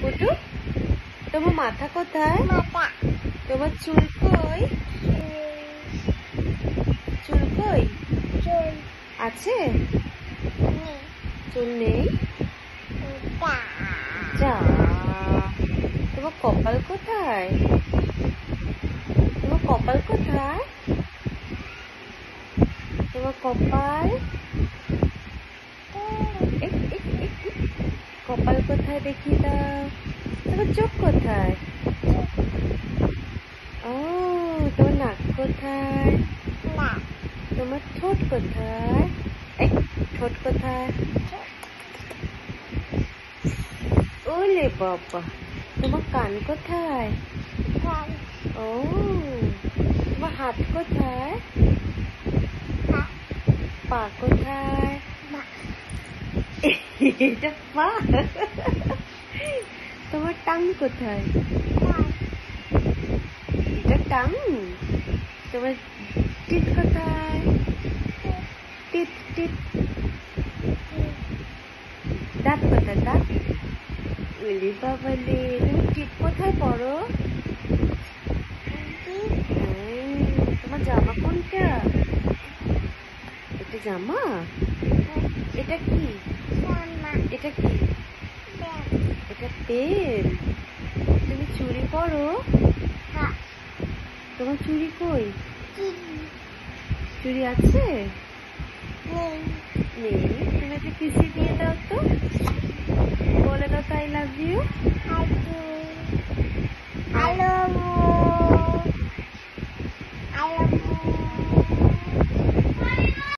পুটু তোমার মাথা কোথায়? তোমার চুল কই? চুল কই আছে? চুল নেই? যা, তোমার কপাল কোথায়? তোমার কপাল কোথায়? তোমার কপাল কপাল কোথায় দেখি দাও। তোমার চোখ কোথায়? ও, তোমার নাক কোথায়? তোমার ঠোঁট কোথায়? ঠোঁট কোথায়? ওলে বাবা, তোমার কান কোথায়? ও, তোমার হাত কোথায়? পা কোথায়? এটা পা। তোমার টাং কোথায়? এটা টাং। তোমার টিট কোথায়? টিট টিট। দাঁত কোথায়? দাঁত। ওরে বাবালে, তুমি টিট কোথায় পরো? তোমার জামা কোনটা? এটা জামা? এটা কি? এটা কি? এটা পেন। তুমি চুড়ি পরো? তোমার চুড়ি কই? চুড়ি আছে? নেই। তুমি একটা কিসি দিয়ে দাও তো, বলে দাও তো আই লাভ ইউ।